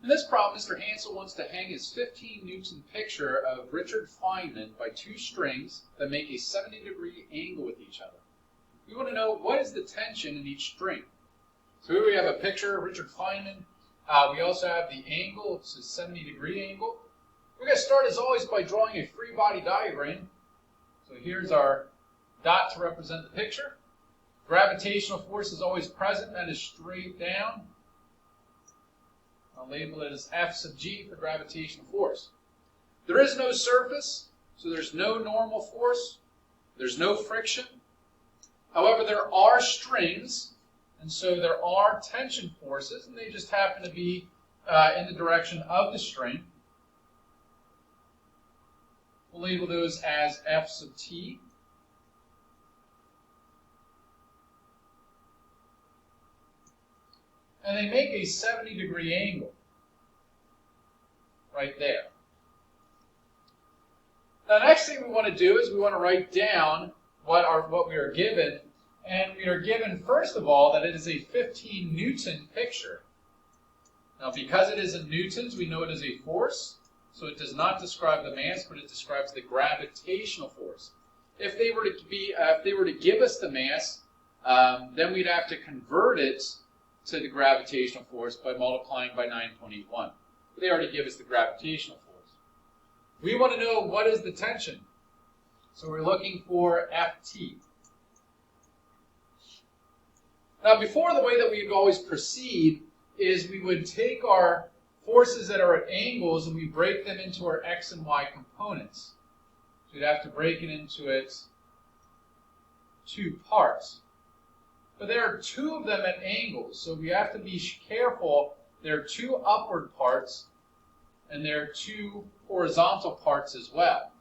In this problem, Mr. Hansel wants to hang his 15-Newton picture of Richard Feynman by two strings that make a 70-degree angle with each other. We want to know what is the tension in each string. So here we have a picture of Richard Feynman. We also have the angle. It's a 70-degree angle. We're going to start, as always, by drawing a free body diagram. So here's our dot to represent the picture. Gravitational force is always present. That is straight down. I'll label it as F sub g for gravitational force. There is no surface, so there's no normal force. There's no friction. However, there are strings, and so there are tension forces, and they just happen to be in the direction of the string. We'll label those as F sub t. And they make a 70-degree angle right there. Now, the next thing we want to do is we want to write down what we are given. And we are given, first of all, that it is a 15-Newton picture. Now, because it is in newtons, we know it is a force. So it does not describe the mass, but it describes the gravitational force. If they were to give us the mass, then we'd have to convert it to the gravitational force by multiplying by 9.81. But they already give us the gravitational force. We want to know what is the tension. So we're looking for Ft. Now, before, the way that we would always proceed is we would take our forces that are at angles and we break them into our x and y components. So we'd have to break it into its two parts. But there are two of them at angles, so we have to be careful. There are two upward parts, and there are two horizontal parts as well.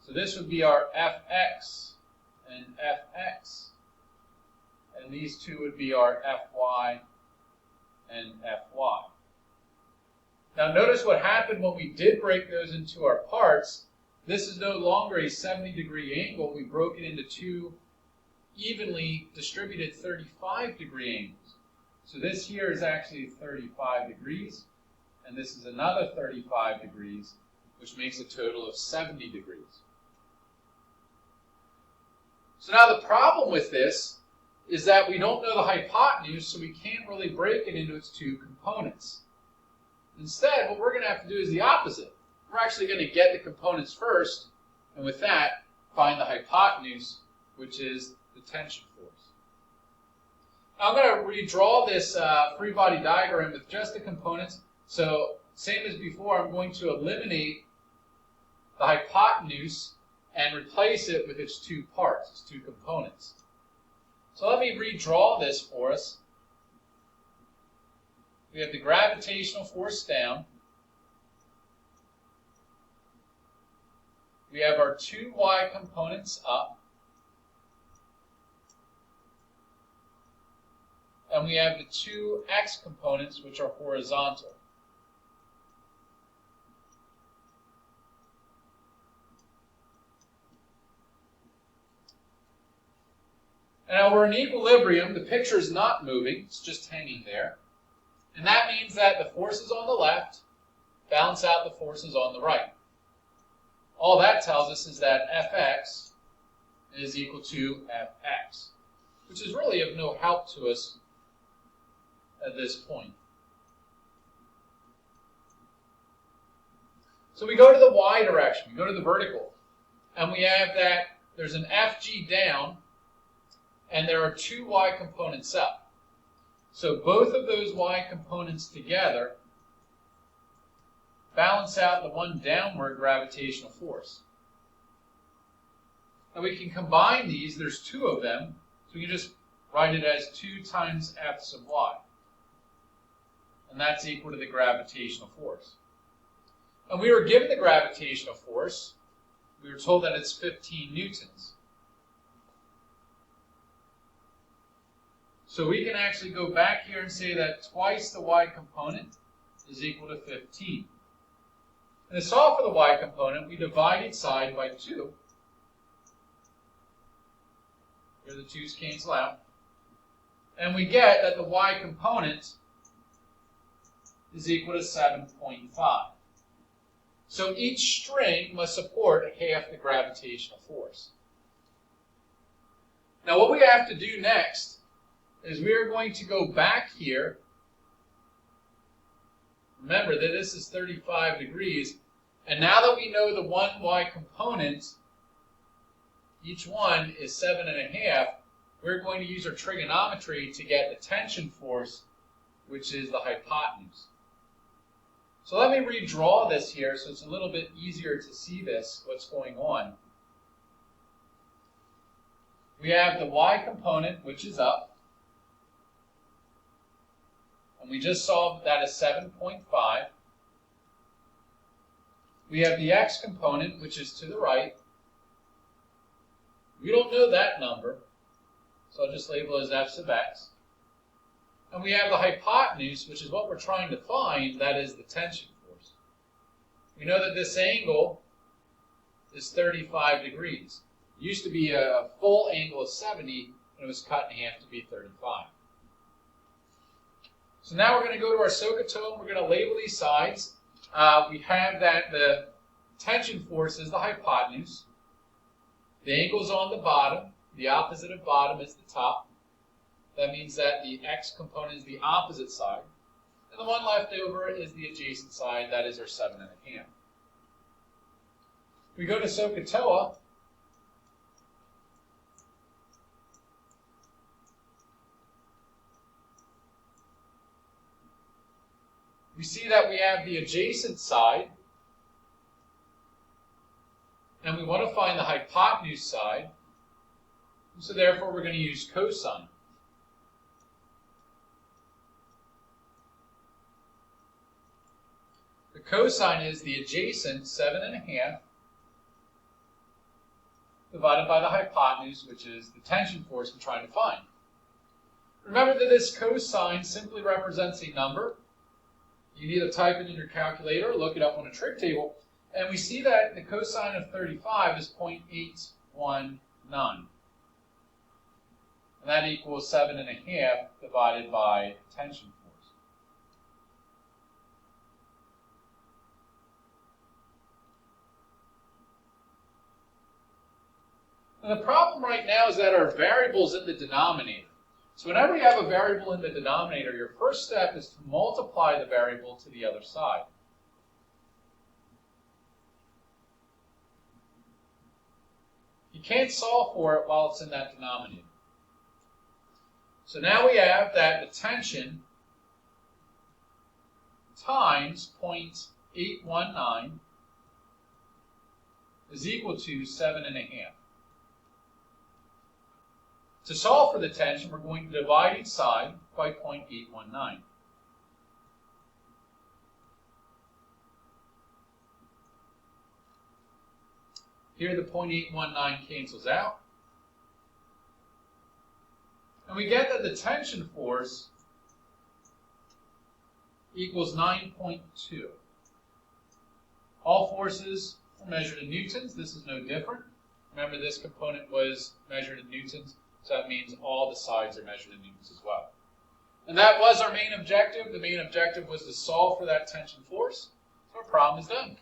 So this would be our Fx and Fx. And these two would be our Fy and Fy. Now notice what happened when we did break those into our parts. This is no longer a 70-degree angle. We broke it into two evenly distributed 35-degree angles. So this here is actually 35 degrees, and this is another 35 degrees, which makes a total of 70 degrees. So now the problem with this is that we don't know the hypotenuse, so we can't really break it into its two components. Instead, what we're going to have to do is the opposite. We're actually going to get the components first, and with that, find the hypotenuse, which is the tension force. Now I'm going to redraw this free body diagram with just the components. So, same as before, I'm going to eliminate the hypotenuse and replace it with its two parts, its two components. So let me redraw this for us. We have the gravitational force down. We have our two y components up. And we have the two x components, which are horizontal. Now we're in equilibrium. The picture is not moving. It's just hanging there. And that means that the forces on the left balance out the forces on the right. All that tells us is that Fx is equal to Fx, which is really of no help to us at this point. So we go to the y direction, we go to the vertical, and we have that there's an Fg down, and there are two y components up. So both of those y components together balance out the one downward gravitational force. Now we can combine these, there's two of them, so we can just write it as 2 times F sub y. And that's equal to the gravitational force. And we were given the gravitational force. We were told that it's 15 newtons. So we can actually go back here and say that twice the y component is equal to 15. And to solve for the y component, we divide each side by 2. Here the 2's cancel out. And we get that the y component is equal to 7.5. So each string must support half the gravitational force. Now what we have to do next is we are going to go back here. Remember that this is 35 degrees. And now that we know the 1y component, each one is 7.5, we're going to use our trigonometry to get the tension force, which is the hypotenuse. So let me redraw this here so it's a little bit easier to see this, what's going on. We have the y component, which is up. And we just saw that as 7.5. We have the x component, which is to the right. We don't know that number, so I'll just label it as f sub x. And we have the hypotenuse, which is what we're trying to find, that is the tension force. We know that this angle is 35 degrees. It used to be a full angle of 70, and it was cut in half to be 35. So now we're going to go to our SOHCAHTOA, and we're going to label these sides. We have that the tension force is the hypotenuse. The angle is on the bottom. The opposite of bottom is the top. That means that the x component is the opposite side. And the one left over is the adjacent side. That is our 7.5. We go to SOHCAHTOA. We see that we have the adjacent side, and we want to find the hypotenuse side, so therefore we're going to use cosine. The cosine is the adjacent 7.5 divided by the hypotenuse, which is the tension force we're trying to find. Remember that this cosine simply represents a number. You need to type it in your calculator or look it up on a trig table. And we see that the cosine of 35 is 0.819. And that equals 7.5 divided by tension force. And the problem right now is that our variable's in the denominator. So whenever you have a variable in the denominator, your first step is to multiply the variable to the other side. You can't solve for it while it's in that denominator. So now we have that the tension times 0.819 is equal to 7.5. To solve for the tension, we're going to divide each side by 0.819. Here the 0.819 cancels out. And we get that the tension force equals 9.2. All forces are measured in newtons. This is no different. Remember, this component was measured in newtons. So that means all the sides are measured in newtons as well. And that was our main objective. The main objective was to solve for that tension force. So our problem is done.